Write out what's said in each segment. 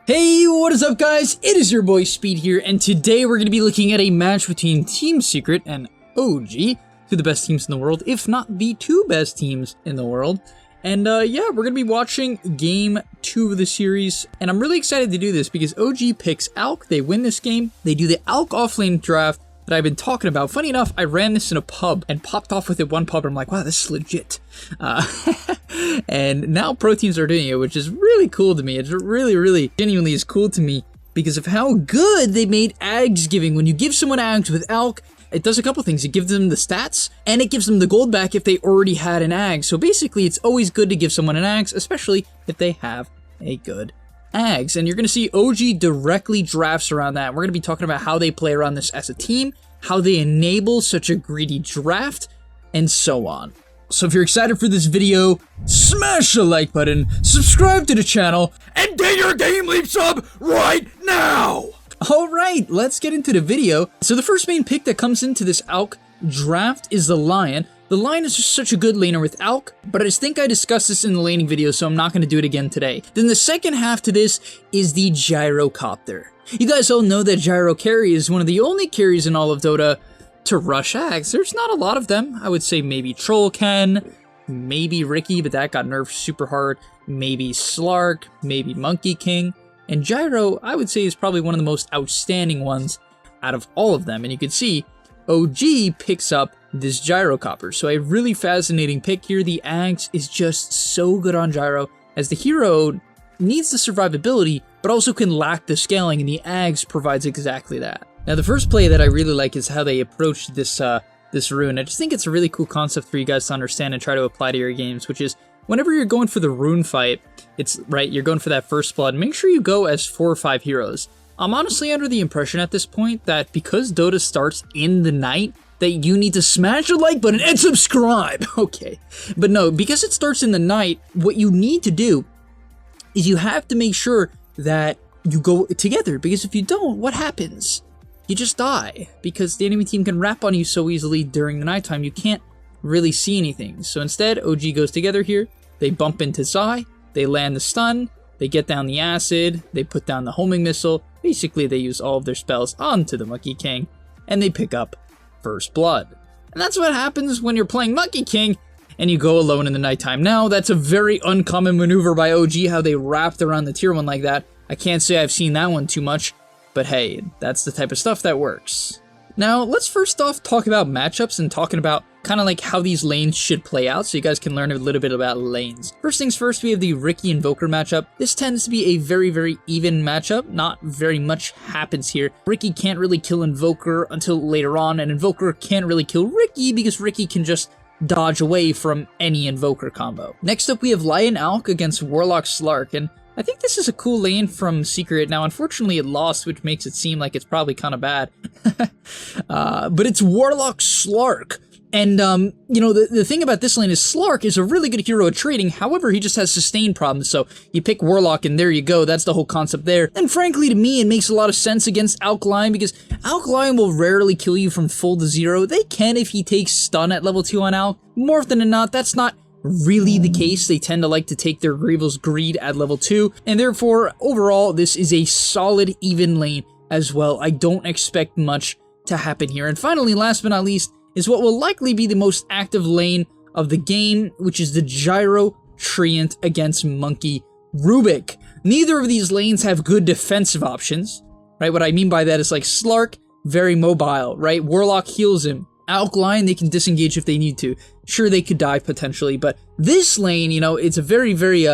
Hey, what is up guys? It is your boy Speed here, and today we're going to be looking at a match between Team Secret and OG, two of the best teams in the world, if not the two best teams in the world. And yeah, we're going to be watching Game 2 of the series, and I'm really excited to do this because OG picks Alk, they win this game, they do the Alk offlane draft that I've been talking about. Funny enough, I ran this in a pub and popped off with it one pub, and I'm like, wow, this is legit. And now pro teams are doing it, which is really cool to me. It's really genuinely is cool to me because of how good they made Ags giving. When you give someone Ags with Alk, it does a couple things. It gives them the stats, and it gives them the gold back if they already had an Ag. So basically, it's always good to give someone an Ags, especially if they have a good Ags. And you're going to see OG directly drafts around that. We're going to be talking about how they play around this as a team, how they enable such a greedy draft, and so on. So if you're excited for this video, smash the like button, subscribe to the channel, and get your GameLeap sub right now! Alright, let's get into the video. So the first main pick that comes into this Alk draft is the Lion. The Lion is just such a good laner with Alk, but I just think I discussed this in the laning video, so I'm not going to do it again today. Then the second half to this is the Gyrocopter. You guys all know that Gyro carry is one of the only carries in all of Dota to rush Ags. There's not a lot of them. I would say maybe Troll can, maybe Ricky, but that got nerfed super hard, maybe Slark, maybe Monkey King, and Gyro, I would say, is probably one of the most outstanding ones out of all of them. And you can see OG picks up this Gyrocopter. So a really fascinating pick here. The Ags is just so good on Gyro, as the hero needs the survivability, but also can lack the scaling, and the Ags provides exactly that. Now, the first play that I really like is how they approach this this rune. I just think it's a really cool concept for you guys to understand and try to apply to your games, which is whenever you're going for the rune fight, it's right, you're going for that first blood, make sure you go as 4 or 5 heroes. I'm honestly under the impression at this point that because Dota starts in the night, that you need to smash the like button and subscribe. Okay, but no, because it starts in the night, what you need to do is you have to make sure that you go together, because if you don't, what happens? You just die, because the enemy team can wrap on you so easily during the nighttime, you can't really see anything. So instead, OG goes together here, they bump into Zai, they land the stun, they get down the acid, they put down the homing missile, basically they use all of their spells onto the Monkey King, and they pick up first blood. And that's what happens when you're playing Monkey King, and you go alone in the nighttime. Now, that's a very uncommon maneuver by OG, how they wrapped around the tier 1 like that. I can't say I've seen that one too much, but hey, that's the type of stuff that works. Now, let's first off talk about matchups and talking about kind of like how these lanes should play out so you guys can learn a little bit about lanes. First things first, we have the Ricky Invoker matchup. This tends to be a very even matchup. Not very much happens here. Ricky can't really kill Invoker until later on, and Invoker can't really kill Ricky because Ricky can just dodge away from any Invoker combo. Next up, we have Lion Alk against Warlock Slark, and I think this is a cool lane from Secret. Now, unfortunately, it lost, which makes it seem like it's probably kind of bad. But it's Warlock Slark. And, you know, the thing about this lane is Slark is a really good hero at trading. However, he just has sustain problems. So you pick Warlock and there you go. That's the whole concept there. And frankly, to me, it makes a lot of sense against Alkaline because Alkaline will rarely kill you from full to 0. They can if he takes stun at level 2 on Alk. More often than not, that's not really the case. They tend to like to take their Grievel's Greed at level 2, and therefore, overall, this is a solid, even lane as well. I don't expect much to happen here. And finally, last but not least, is what will likely be the most active lane of the game, which is the Gyro Treant against Monkey Rubik. Neither of these lanes have good defensive options, right? What I mean by that is like Slark, very mobile, right? Warlock heals him. Alkaline, they can disengage if they need to. Sure, they could die potentially, but this lane, you know, it's a very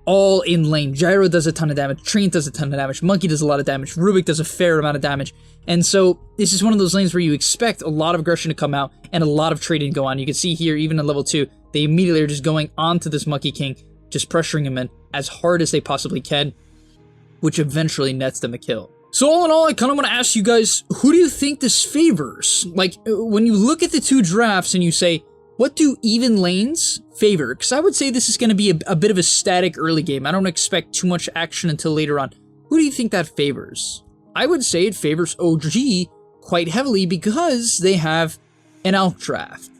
all-in lane. Gyro does a ton of damage, Treant does a ton of damage, Monkey does a lot of damage, Rubik does a fair amount of damage, and so this is one of those lanes where you expect a lot of aggression to come out and a lot of trading to go on. You can see here, even at level 2, they immediately are just going onto this Monkey King, just pressuring him in as hard as they possibly can, which eventually nets them a kill. So all in all, I kind of want to ask you guys, who do you think this favors? Like, when you look at the two drafts and you say, what do even lanes favor? Because I would say this is going to be a bit of a static early game. I don't expect too much action until later on. Who do you think that favors? I would say it favors OG quite heavily because they have an Alk draft.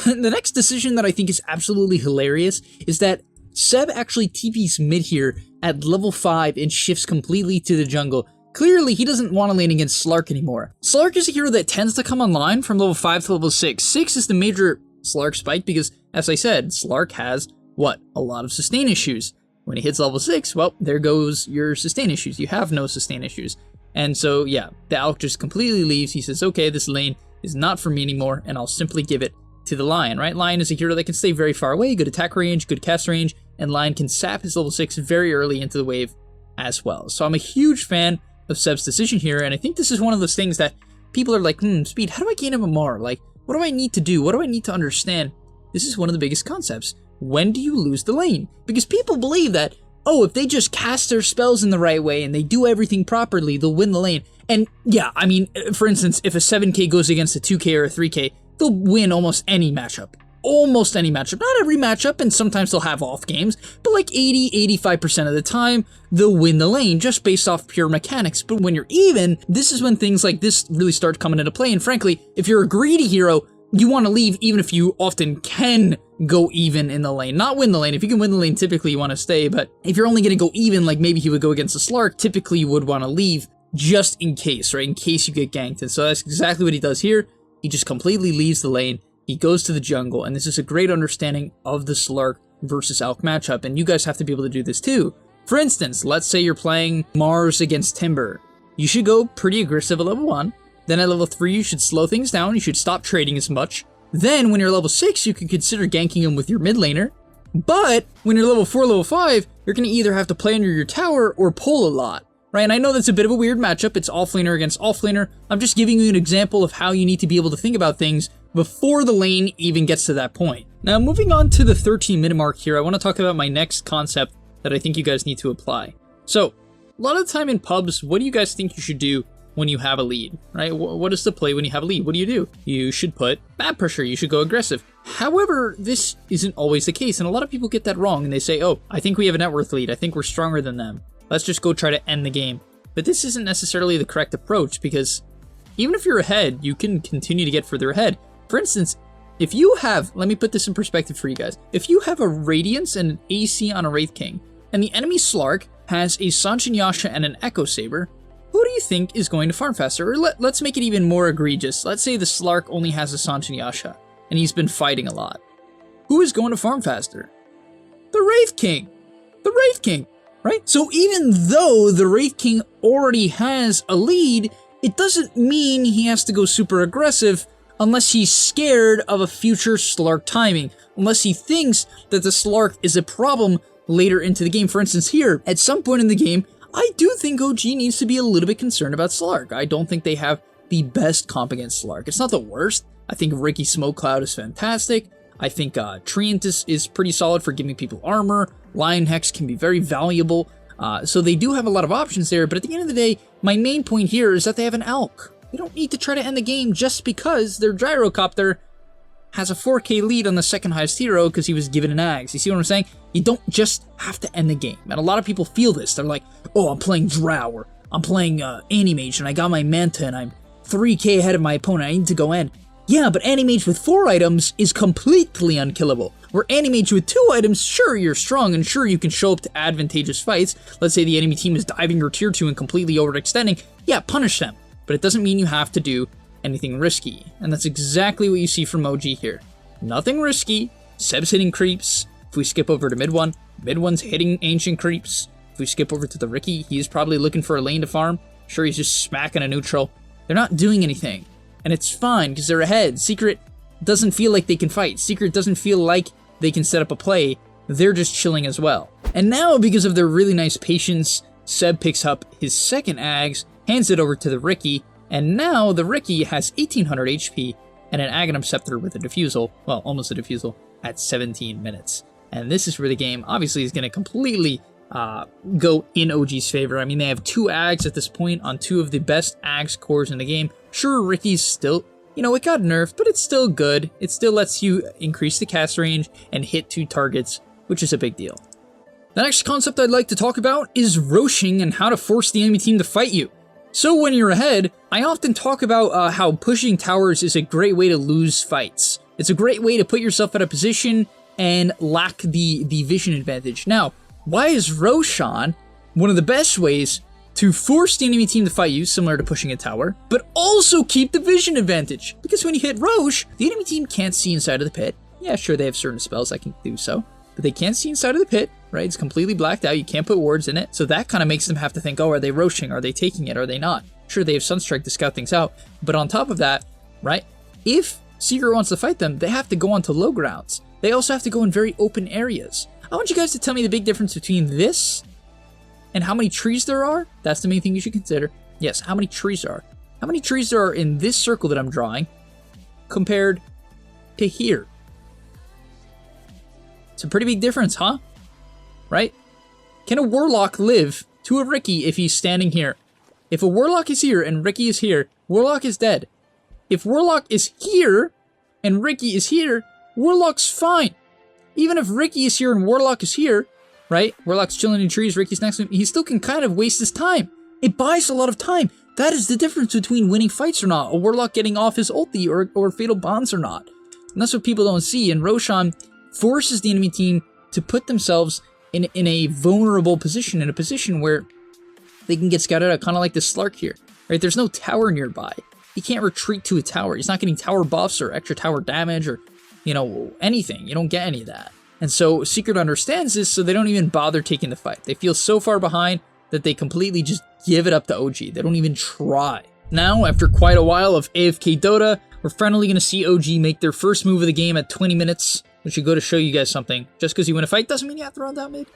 The next decision that I think is absolutely hilarious is that Seb actually TPs mid here at level 5 and shifts completely to the jungle. Clearly, he doesn't want to lane against Slark anymore. Slark is a hero that tends to come online from level 5 to level 6. 6 is the major Slark spike because, as I said, Slark has, what, a lot of sustain issues. When he hits level 6, well, there goes your sustain issues. You have no sustain issues. And so, yeah, the Alk just completely leaves. He says, okay, this lane is not for me anymore, and I'll simply give it to the Lion, right? Lion is a hero that can stay very far away, good attack range, good cast range, and Lion can sap his level 6 very early into the wave as well. So I'm a huge fan of Seb's decision here, and I think this is one of those things that people are like, Speed, how do I gain MMR? Like, what do I need to do? What do I need to understand? This is one of the biggest concepts. When do you lose the lane? Because people believe that, oh, if they just cast their spells in the right way and they do everything properly, they'll win the lane. And yeah, I mean, for instance, if a 7k goes against a 2k or a 3k, they'll win almost any matchup. Almost any matchup. Not every matchup, and sometimes they'll have off games, but like 80-85% of the time, they'll win the lane just based off pure mechanics. But when you're even, this is when things like this really start coming into play. And frankly, if you're a greedy hero, you want to leave even if you often can go even in the lane. Not win the lane. If you can win the lane, typically you want to stay, but if you're only going to go even, like maybe he would go against a Slark, typically you would want to leave just in case, right? In case you get ganked. And so that's exactly what he does here. He just completely leaves the lane. He goes to the jungle, and this is a great understanding of the Slark versus Alk matchup, and you guys have to be able to do this too. For instance, let's say you're playing Mars against Timber. You should go pretty aggressive at level 1. Then at level 3, you should slow things down. You should stop trading as much. Then when you're level 6, you can consider ganking him with your mid laner. But when you're level 4, level 5, you're going to either have to play under your tower or pull a lot, right? And I know that's a bit of a weird matchup. It's offlaner against offlaner. I'm just giving you an example of how you need to be able to think about things before the lane even gets to that point. Now, moving on to the 13-minute mark here, I want to talk about my next concept that I think you guys need to apply. So, a lot of the time in pubs, what do you guys think you should do when you have a lead, right? What is the play when you have a lead? What do? You should put map pressure. You should go aggressive. However, this isn't always the case, and a lot of people get that wrong, and they say, oh, I think we have a net worth lead. I think we're stronger than them. Let's just go try to end the game. But this isn't necessarily the correct approach, because even if you're ahead, you can continue to get further ahead. For instance, if you have, let me put this in perspective for you guys. If you have a Radiance and an AC on a Wraith King, and the enemy Slark has a Sanchin Yasha and an Echo Saber, who do you think is going to farm faster? Or let's make it even more egregious. Let's say the Slark only has a Sanchin Yasha, and he's been fighting a lot. Who is going to farm faster? The Wraith King. The Wraith King, right? So even though the Wraith King already has a lead, it doesn't mean he has to go super aggressive unless he's scared of a future Slark timing, unless he thinks that the Slark is a problem later into the game. For instance, here, at some point in the game, I do think OG needs to be a little bit concerned about Slark. I don't think they have the best comp against Slark. It's not the worst. I think Ricky Smoke Cloud is fantastic. I think Treant is pretty solid for giving people armor. Lion Hex can be very valuable. So they do have a lot of options there, but at the end of the day, my main point here is that they have an Alk. They don't need to try to end the game just because their Gyrocopter has a 4k lead on the second highest hero because he was given an Axe. You see what I'm saying? You don't just have to end the game. And a lot of people feel this. They're like, oh, I'm playing Drow, or I'm playing Animage, and I got my Manta, and I'm 3k ahead of my opponent. I need to go end. Yeah, but Animage with 4 items is completely unkillable. Where Animage with 2 items, sure, you're strong, and sure, you can show up to advantageous fights. Let's say the enemy team is diving your tier 2 and completely overextending. Yeah, punish them. But it doesn't mean you have to do anything risky. And that's exactly what you see from OG here. Nothing risky. Seb's hitting creeps. If we skip over to mid 1, mid 1's hitting ancient creeps. If we skip over to the Ricky, he's probably looking for a lane to farm. Sure, he's just smacking a neutral. They're not doing anything. And it's fine, because they're ahead. Secret doesn't feel like they can fight. Secret doesn't feel like they can set up a play. They're just chilling as well. And now, because of their really nice patience, Seb picks up his second Ags, hands it over to the Ricky, and now the Ricky has 1800 HP and an Aghanim Scepter with a Diffusal, well, almost a Diffusal, at 17 minutes. And this is where the game obviously is going to completely go in OG's favor. I mean, they have 2 Ags at this point on 2 of the best Ags cores in the game. Sure, Ricky's still, you know, it got nerfed, but it's still good. It still lets you increase the cast range and hit 2 targets, which is a big deal. The next concept I'd like to talk about is roshing and how to force the enemy team to fight you. So when you're ahead, I often talk about how pushing towers is a great way to lose fights. It's a great way to put yourself at a position and lack the vision advantage. Now, why is Roshan one of the best ways to force the enemy team to fight you, similar to pushing a tower, but also keep the vision advantage? Because when you hit Rosh, the enemy team can't see inside of the pit. Yeah, sure, they have certain spells that can do so, but they can't see inside of the pit, right? It's completely blacked out. You can't put wards in it. So that kind of makes them have to think, oh, are they Roshing? Are they taking it? Are they not? Sure, they have Sunstrike to scout things out, but on top of that, right, if Seeker wants to fight them, they have to go onto low grounds. They also have to go in very open areas. I want you guys to tell me the big difference between this and how many trees there are. That's the main thing you should consider. Yes, how many trees there are. How many trees there are in this circle that I'm drawing compared to here. It's a pretty big difference, huh? Right? Can a Warlock live to a Riki if he's standing here? If a Warlock is here and Riki is here, Warlock is dead. If Warlock is here and Riki is here, Warlock's fine. Even if Riki is here and Warlock is here, right? Warlock's chilling in trees, Riki's next to him, he still can kind of waste his time. It buys a lot of time. That is the difference between winning fights or not, a Warlock getting off his ulti or Fatal Bonds or not. And that's what people don't see, and Roshan forces the enemy team to put themselves in a vulnerable position, in a position where they can get scouted out, kind of like the Slark here, right? There's no tower nearby. He can't retreat to a tower. He's not getting tower buffs or extra tower damage or, you know, anything. You don't get any of that. And so Secret understands this, so they don't even bother taking the fight. They feel so far behind that they completely just give it up to OG. They don't even try. Now, after quite a while of AFK Dota, we're finally going to see OG make their first move of the game at 20 minutes, which should go to show you guys something. Just because you win a fight doesn't mean you have to run down mid.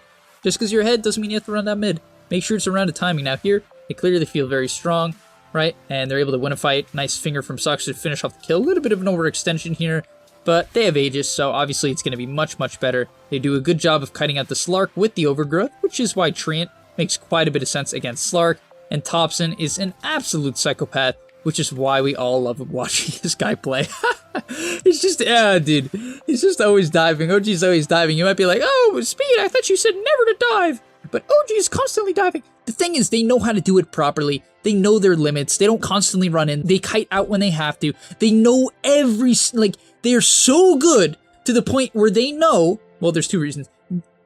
Just because you're ahead doesn't mean you have to run down mid. Make sure it's around the timing. Now here, they clearly feel very strong, right? And they're able to win a fight. Nice finger from Sux to finish off the kill. A little bit of an overextension here, but they have Aegis, so obviously it's going to be much, much better. They do a good job of kiting out the Slark with the Overgrowth, which is why Treant makes quite a bit of sense against Slark. And Thompson is an absolute psychopath, which is why we all love watching this guy play. It's just, yeah, dude. He's just always diving. OG's always diving. You might be like, oh, Speed, I thought you said never to dive. But OG is constantly diving. The thing is, they know how to do it properly. They know their limits. They don't constantly run in. They kite out when they have to. They know every, like, they are so good to the point where they know, well, there's two reasons.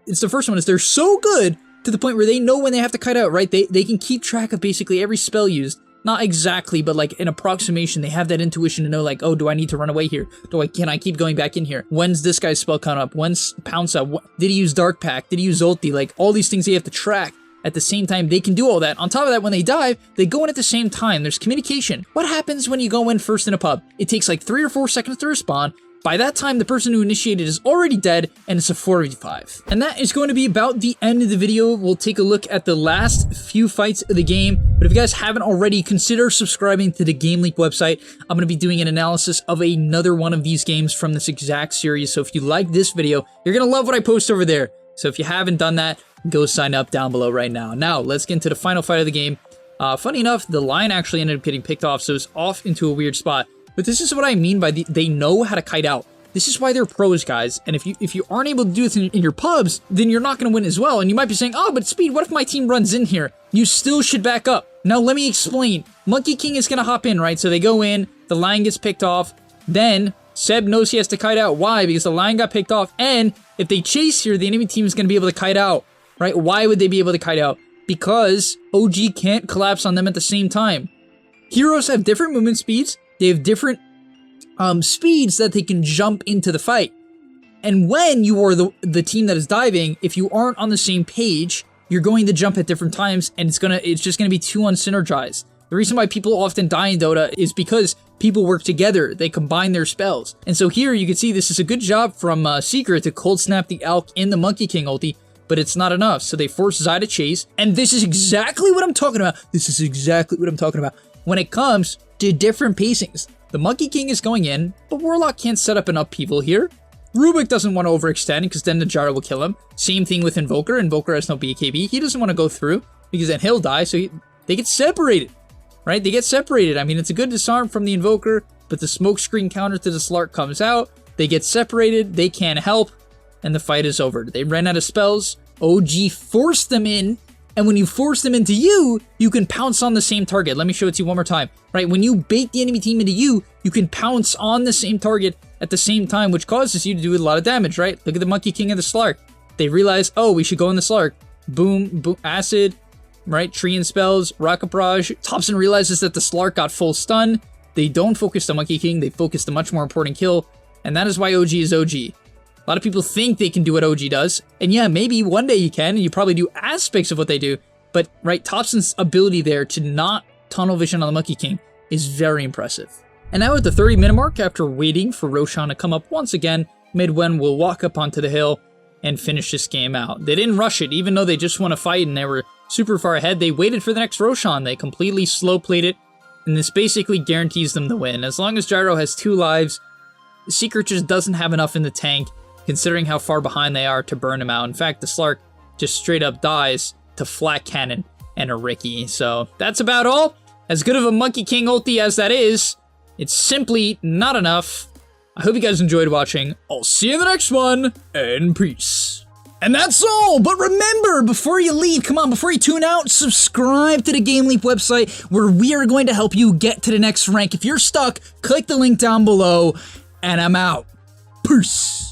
It's the first one is they're so good to the point where they know when they have to kite out, right? They can keep track of basically every spell used. Not exactly, but like an approximation. They have that intuition to know like, oh, do I need to run away here? Can I keep going back in here? When's this guy's spell count up? When's Pounce up? Did he use Dark Pack? Did he use ulti? Like all these things they have to track. At the same time, they can do all that. On top of that, when they dive, they go in at the same time. There's communication. What happens when you go in first in a pub? It takes like 3 or 4 seconds to respawn. By that time, the person who initiated is already dead, and it's a 4v5. And that is going to be about the end of the video. We'll take a look at the last few fights of the game. But if you guys haven't already, consider subscribing to the GameLeap website. I'm going to be doing an analysis of another one of these games from this exact series. So if you like this video, you're going to love what I post over there. So if you haven't done that, go sign up down below right now. Now, let's get into the final fight of the game. Funny enough, the line actually ended up getting picked off, so it's off into a weird spot. But this is what I mean by they know how to kite out. This is why they're pros, guys. And if you aren't able to do this in your pubs, then you're not going to win as well. And you might be saying, oh, but Speed, what if my team runs in here? You still should back up. Now, let me explain. Monkey King is going to hop in, right? So they go in, the line gets picked off. Then Seb knows he has to kite out. Why? Because the line got picked off. And if they chase here, the enemy team is going to be able to kite out, right? Why would they be able to kite out? Because OG can't collapse on them at the same time. Heroes have different movement speeds. They have different speeds that they can jump into the fight. And when you are the team that is diving, if you aren't on the same page, you're going to jump at different times, and it's just gonna be too unsynergized. The reason why people often die in Dota is because people work together. They combine their spells. And so here you can see this is a good job from Secret to cold snap the Alk in the Monkey King ulti, but it's not enough. So they force Zai to chase, and this is exactly what I'm talking about. This is exactly what I'm talking about. When it comes to different pacings, the Monkey King is going in, but Warlock can't set up an upheaval here. Rubik doesn't want to overextend because then the Jara will kill him. Same thing with Invoker. Invoker has no BKB. He doesn't want to go through because then he'll die, so they get separated, right? They get separated. I mean, it's a good disarm from the Invoker, but the smoke screen counter to the Slark comes out. They get separated. They can't help, and the fight is over. They ran out of spells. OG forced them in, And when you force them into you, you can pounce on the same target. Let me show it to you one more time, right? When you bait the enemy team into you, you can pounce on the same target at the same time, which causes you to do a lot of damage, right? Look at the Monkey King and the Slark. They realize, oh, we should go in the Slark. Boom, boom, acid, right? Tree and spells, rocket barrage. Thompson realizes that the Slark got full stun. They don't focus the Monkey King, they focus the much more important kill, and that is why OG is OG. A lot of people think they can do what OG does, and yeah, maybe one day you can, and you probably do aspects of what they do, but right, Thompson's ability there to not tunnel vision on the Monkey King is very impressive. And now at the 30-minute mark, after waiting for Roshan to come up once again, Midwen will walk up onto the hill and finish this game out. They didn't rush it, even though they just want to fight and they were super far ahead. They waited for the next Roshan. They completely slow-played it, and this basically guarantees them the win. As long as Gyro has 2 lives, Secret just doesn't have enough in the tank, considering how far behind they are to burn him out. In fact, the Slark just straight up dies to Flat Cannon and a Ricky. So that's about all. As good of a Monkey King ulti as that is, it's simply not enough. I hope you guys enjoyed watching. I'll see you in the next one, and peace. And that's all, but remember, before you leave, come on, before you tune out, subscribe to the GameLeap website, where we are going to help you get to the next rank. If you're stuck, click the link down below, and I'm out. Peace.